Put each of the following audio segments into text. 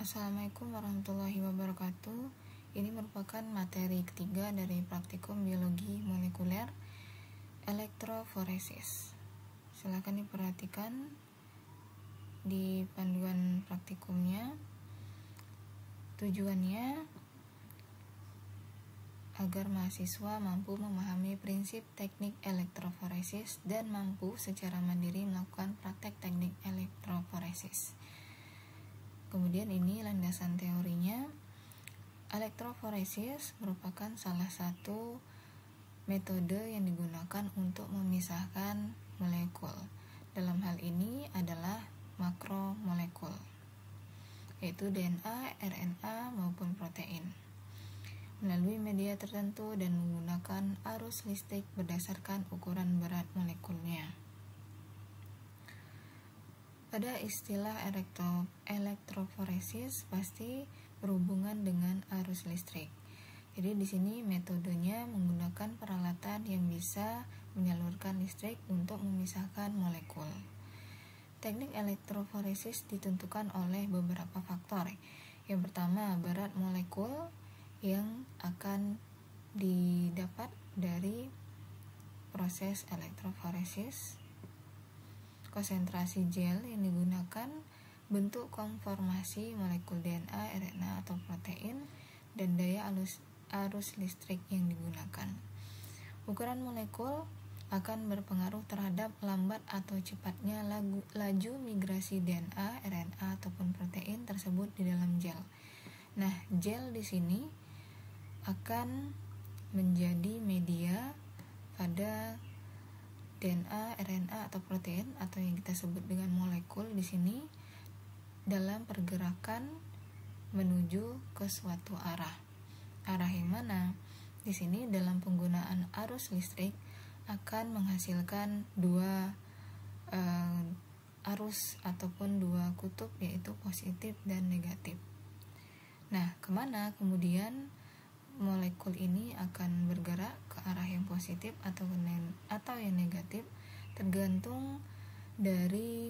Assalamualaikum warahmatullahi wabarakatuh. Ini merupakan materi ketiga dari praktikum biologi molekuler elektroforesis. Silakan diperhatikan di panduan praktikumnya. Tujuannya agar mahasiswa mampu memahami prinsip teknik elektroforesis dan mampu secara mandiri melakukan praktek teknik elektroforesis. Kemudian ini landasan teorinya. Elektroforesis merupakan salah satu metode yang digunakan untuk memisahkan molekul. Dalam hal ini adalah makromolekul, yaitu DNA, RNA maupun protein, melalui media tertentu dan menggunakan arus listrik berdasarkan ukuran berat molekulnya. Pada istilah elektroforesis pasti berhubungan dengan arus listrik. Jadi di sini metodenya menggunakan peralatan yang bisa menyalurkan listrik untuk memisahkan molekul. Teknik elektroforesis ditentukan oleh beberapa faktor. Yang pertama, berat molekul yang akan didapat dari proses elektroforesis, konsentrasi gel yang digunakan, bentuk konformasi molekul DNA, RNA atau protein, dan daya arus listrik yang digunakan. Ukuran molekul akan berpengaruh terhadap lambat atau cepatnya laju migrasi DNA, RNA ataupun protein tersebut di dalam gel. Nah, gel di sini akan menjadi media pada DNA, RNA atau protein atau yang kita sebut dengan molekul di sini dalam pergerakan menuju ke suatu arah. Arah yang mana? Di sini dalam penggunaan arus listrik akan menghasilkan dua arus ataupun dua kutub, yaitu positif dan negatif. Nah, kemana kemudian molekul ini akan bergerak, ke arah yang positif atau yang negatif, tergantung dari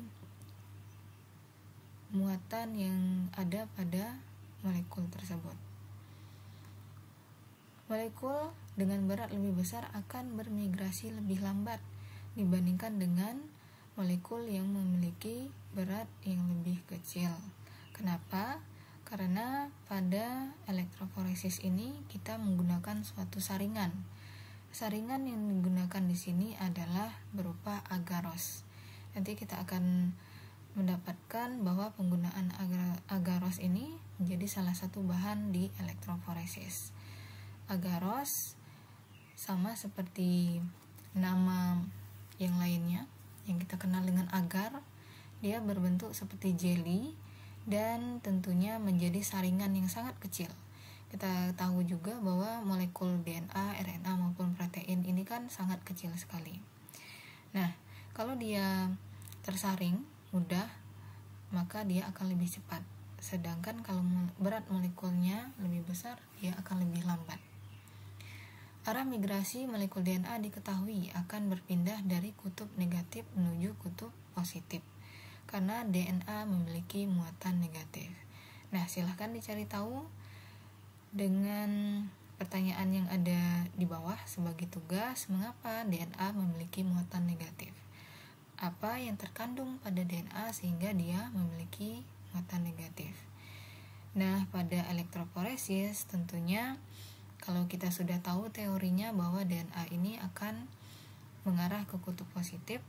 muatan yang ada pada molekul tersebut. Molekul dengan berat lebih besar akan bermigrasi lebih lambat dibandingkan dengan molekul yang memiliki berat yang lebih kecil. Kenapa? Karena pada elektroforesis ini kita menggunakan suatu saringan. Saringan yang digunakan di sini adalah berupa agaros. Nanti kita akan mendapatkan bahwa penggunaan agaros ini menjadi salah satu bahan di elektroforesis. Agaros sama seperti nama yang lainnya yang kita kenal dengan agar, dia berbentuk seperti jelly dan tentunya menjadi saringan yang sangat kecil. Kita tahu juga bahwa molekul DNA, RNA maupun protein ini kan sangat kecil sekali. Nah, kalau dia tersaring mudah, maka dia akan lebih cepat. Sedangkan kalau berat molekulnya lebih besar, dia akan lebih lambat. Arah migrasi molekul DNA diketahui akan berpindah dari kutub negatif menuju kutub positif, karena DNA memiliki muatan negatif. Nah, silahkan dicari tahu dengan pertanyaan yang ada di bawah sebagai tugas, mengapa DNA memiliki muatan negatif? Apa yang terkandung pada DNA sehingga dia memiliki muatan negatif? Nah, pada elektroforesis tentunya kalau kita sudah tahu teorinya bahwa DNA ini akan mengarah ke kutub positif,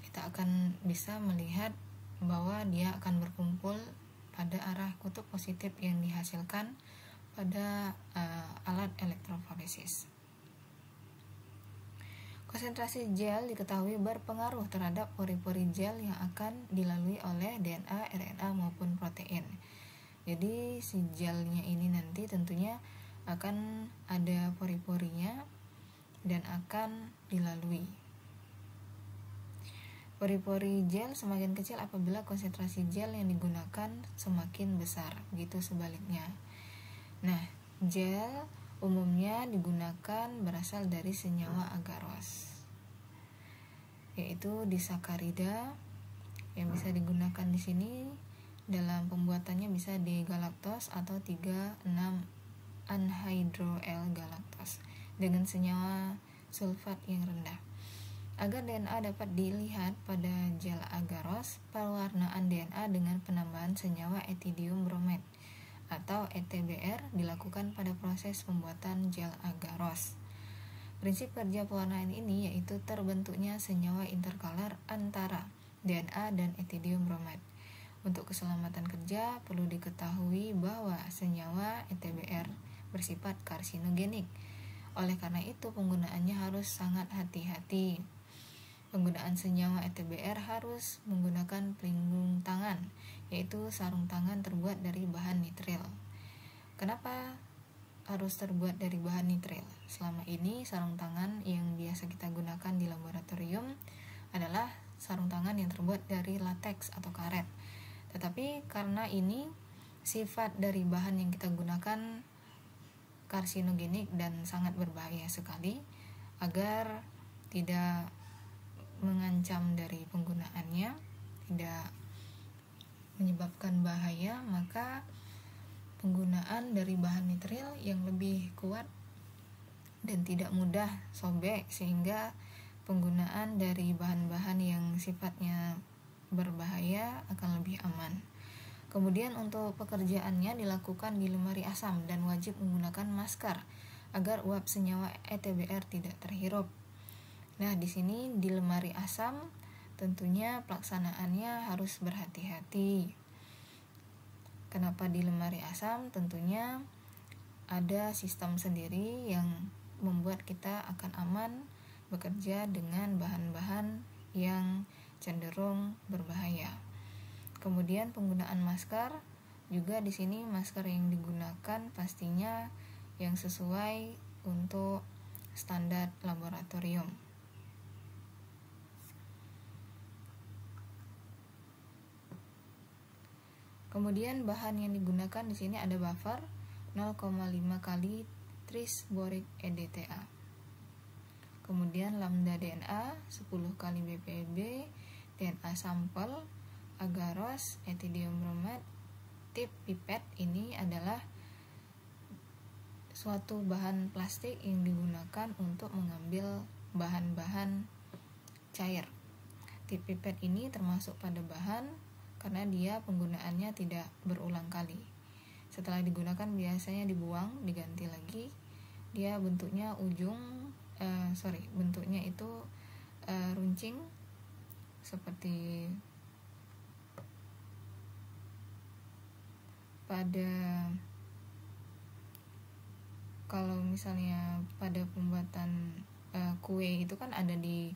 kita akan bisa melihat bahwa dia akan berkumpul pada arah kutub positif yang dihasilkan pada alat elektroforesis. Konsentrasi gel diketahui berpengaruh terhadap pori-pori gel yang akan dilalui oleh DNA, RNA maupun protein. Jadi si gelnya ini nanti tentunya akan ada pori-porinya dan akan dilalui. Pori-pori gel semakin kecil apabila konsentrasi gel yang digunakan semakin besar, begitu sebaliknya. Nah, gel umumnya digunakan berasal dari senyawa agaros, yaitu disakarida yang bisa digunakan di sini dalam pembuatannya bisa D-galactose atau 3,6-anhydroL-galactose dengan senyawa sulfat yang rendah. Agar DNA dapat dilihat pada gel agarose, pewarnaan DNA dengan penambahan senyawa etidium bromide atau ETBr dilakukan pada proses pembuatan gel agarose. Prinsip kerja pewarnaan ini yaitu terbentuknya senyawa interkalar antara DNA dan etidium bromide. Untuk keselamatan kerja, perlu diketahui bahwa senyawa ETBr bersifat karsinogenik. Oleh karena itu, penggunaannya harus sangat hati-hati. Penggunaan senyawa ETBr harus menggunakan pelindung tangan, yaitu sarung tangan terbuat dari bahan nitril. Kenapa harus terbuat dari bahan nitril? Selama ini, sarung tangan yang biasa kita gunakan di laboratorium adalah sarung tangan yang terbuat dari lateks atau karet. Tetapi karena ini sifat dari bahan yang kita gunakan karsinogenik dan sangat berbahaya sekali, agar tidak mengancam dari penggunaannya, tidak menyebabkan bahaya, maka penggunaan dari bahan nitril yang lebih kuat dan tidak mudah sobek, sehingga penggunaan dari bahan-bahan yang sifatnya berbahaya akan lebih aman. Kemudian untuk pekerjaannya dilakukan di lemari asam dan wajib menggunakan masker agar uap senyawa ETBr tidak terhirup. Nah, di sini di lemari asam tentunya pelaksanaannya harus berhati-hati. Kenapa di lemari asam? Tentunya ada sistem sendiri yang membuat kita akan aman bekerja dengan bahan-bahan yang cenderung berbahaya. Kemudian penggunaan masker juga di sini masker yang digunakan pastinya yang sesuai untuk standar laboratorium. Kemudian bahan yang digunakan di sini ada buffer 0,5 kali tris-boric EDTA. Kemudian lambda DNA 10 kali BPB, DNA sampel, agarose, etidium bromide, tip pipet. Ini adalah suatu bahan plastik yang digunakan untuk mengambil bahan-bahan cair. Tip pipet ini termasuk pada bahan karena dia penggunaannya tidak berulang kali. Setelah digunakan biasanya dibuang, diganti lagi. Dia bentuknya bentuknya itu runcing seperti kalau misalnya pada pembuatan kue itu kan ada di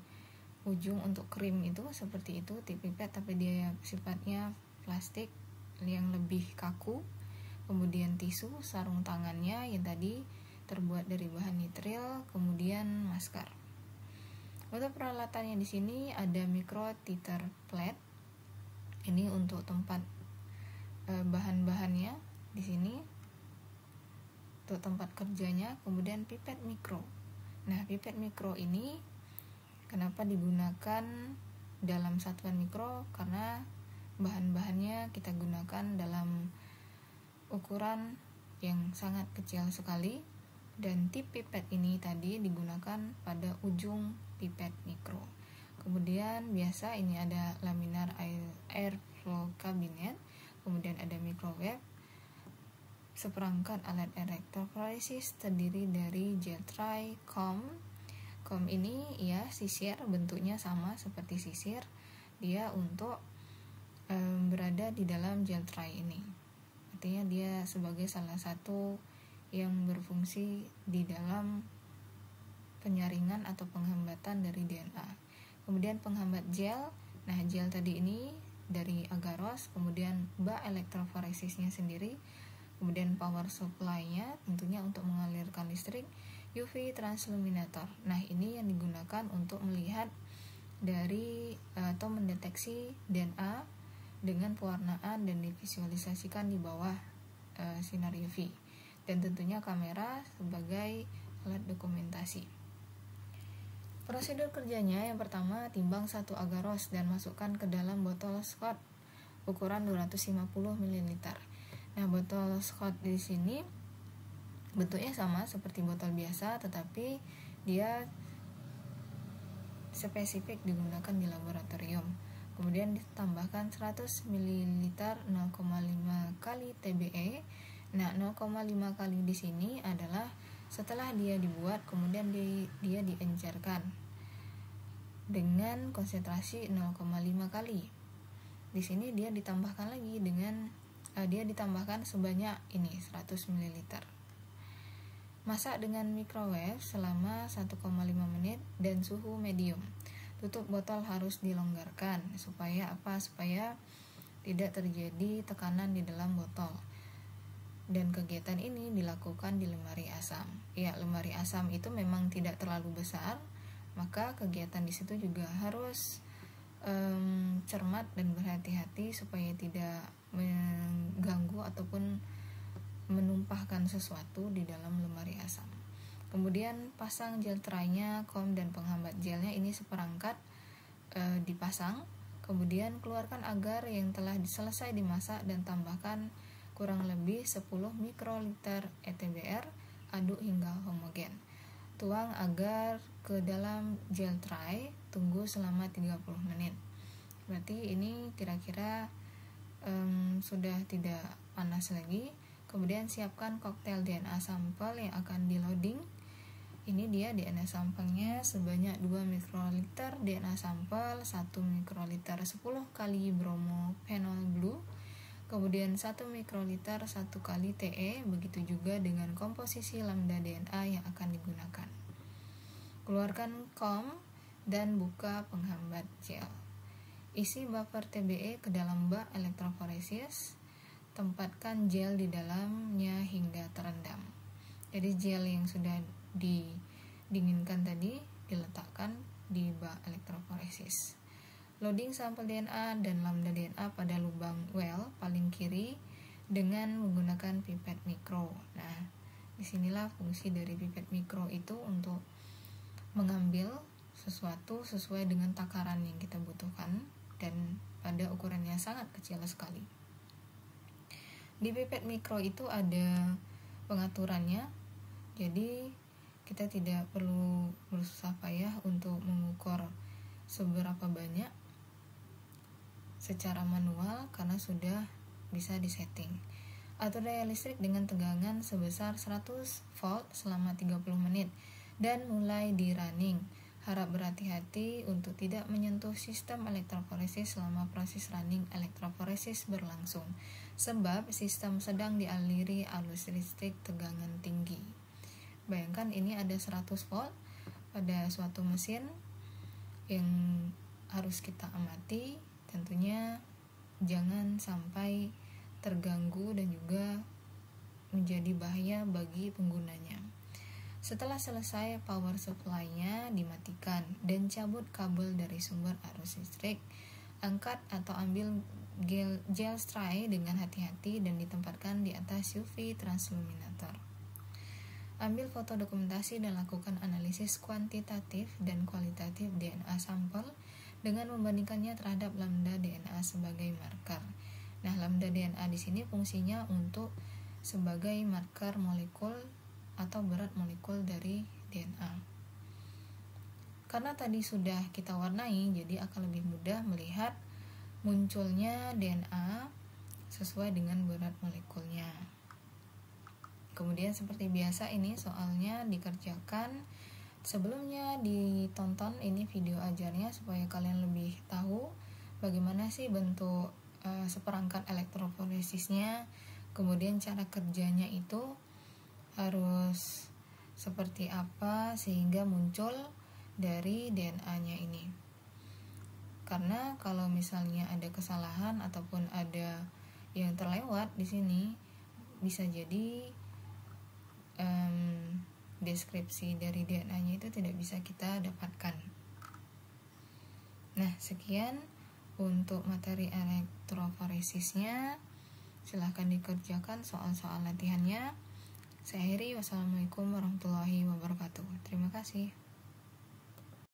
ujung untuk krim itu seperti itu tip pipet, tapi dia sifatnya plastik yang lebih kaku. Kemudian tisu, sarung tangannya yang tadi terbuat dari bahan nitril, kemudian masker. Untuk peralatannya di sini ada micro titer plate. Ini untuk tempat bahan-bahannya di sini untuk tempat kerjanya. Kemudian pipet mikro. Nah, pipet mikro ini kenapa digunakan dalam satuan mikro? Karena bahan-bahannya kita gunakan dalam ukuran yang sangat kecil sekali, dan tip pipet ini tadi digunakan pada ujung pipet mikro. Kemudian biasa ini ada laminar airflow cabinet, kemudian ada microwave, seperangkat alat elektroforesis terdiri dari gel tray, comb ini ya sisir, bentuknya sama seperti sisir, dia untuk berada di dalam gel tray ini. Artinya dia sebagai salah satu yang berfungsi di dalam penyaringan atau penghambatan dari DNA. Kemudian penghambat gel. Nah, gel tadi ini dari agarose, kemudian bak elektroforesisnya sendiri, kemudian power supply-nya tentunya untuk mengalirkan listrik, UV transluminator. Nah, ini yang digunakan untuk melihat dari atau mendeteksi DNA dengan pewarnaan dan divisualisasikan di bawah sinar UV. Dan tentunya kamera sebagai alat dokumentasi. Prosedur kerjanya yang pertama, timbang 1 agarose dan masukkan ke dalam botol Scott ukuran 250 ml. Nah, botol Scott di sini bentuknya sama seperti botol biasa, tetapi dia spesifik digunakan di laboratorium. Kemudian ditambahkan 100 ml 0,5 kali TBE. Nah, 0,5 kali di sini adalah setelah dia dibuat, kemudian dia diencerkan dengan konsentrasi 0,5 kali. Di sini dia ditambahkan lagi dengan dia ditambahkan sebanyak ini 100 ml. Masak dengan microwave selama 1,5 menit dan suhu medium. Tutup botol harus dilonggarkan supaya tidak terjadi tekanan di dalam botol. Dan kegiatan ini dilakukan di lemari asam. Ya, lemari asam itu memang tidak terlalu besar, maka kegiatan di situ juga harus cermat dan berhati-hati supaya tidak mengganggu ataupun menumpahkan sesuatu di dalam lemari asam. Kemudian pasang gel tray-nya, comb dan penghambat gelnya ini seperangkat dipasang. Kemudian keluarkan agar yang telah selesai dimasak dan tambahkan kurang lebih 10 mikroliter ETBR, aduk hingga homogen. Tuang agar ke dalam gel tray, tunggu selama 30 menit. Berarti ini kira-kira sudah tidak panas lagi. Kemudian siapkan koktail DNA sampel yang akan di loading. Ini dia DNA sampelnya sebanyak 2 mikroliter DNA sampel, 1 mikroliter 10 kali bromophenol blue, kemudian 1 mikroliter 1 kali TE, begitu juga dengan komposisi lambda DNA yang akan digunakan. Keluarkan comb dan buka penghambat gel. Isi buffer TBE ke dalam bak elektroforesis. Tempatkan gel di dalamnya hingga terendam. Jadi gel yang sudah didinginkan tadi diletakkan di bak elektroforesis. Loading sampel DNA dan lambda DNA pada lubang well paling kiri dengan menggunakan pipet mikro. Nah, disinilah fungsi dari pipet mikro itu untuk mengambil sesuatu sesuai dengan takaran yang kita butuhkan dan pada ukuran yang sangat kecil sekali. Di pipet mikro itu ada pengaturannya, jadi kita tidak perlu bersusah payah untuk mengukur seberapa banyak secara manual karena sudah bisa disetting. Atur daya listrik dengan tegangan sebesar 100 volt selama 30 menit dan mulai di running. Harap berhati-hati untuk tidak menyentuh sistem elektroforesis selama proses running elektroforesis berlangsung, sebab sistem sedang dialiri arus listrik tegangan tinggi. Bayangkan ini ada 100 volt pada suatu mesin yang harus kita amati, tentunya jangan sampai terganggu dan juga menjadi bahaya bagi penggunanya. Setelah selesai, power supply-nya dimatikan dan cabut kabel dari sumber arus listrik. Angkat atau ambil gel tray dengan hati-hati dan ditempatkan di atas UV transluminator. Ambil foto dokumentasi dan lakukan analisis kuantitatif dan kualitatif DNA sampel dengan membandingkannya terhadap lambda DNA sebagai marker. Nah, lambda DNA di sini fungsinya untuk sebagai marker molekul atau berat molekul dari DNA. Karena tadi sudah kita warnai, jadi akan lebih mudah melihat munculnya DNA sesuai dengan berat molekulnya. Kemudian seperti biasa ini soalnya dikerjakan. Sebelumnya ditonton ini video ajarnya supaya kalian lebih tahu bagaimana sih bentuk seperangkat elektroforesisnya, kemudian cara kerjanya itu harus seperti apa sehingga muncul dari DNA-nya ini. Karena kalau misalnya ada kesalahan ataupun ada yang terlewat di sini, bisa jadi deskripsi dari DNA-nya itu tidak bisa kita dapatkan. Nah, sekian untuk materi elektroforesisnya. Silahkan dikerjakan soal-soal latihannya. Saya akhiri, wassalamualaikum warahmatullahi wabarakatuh. Terima kasih.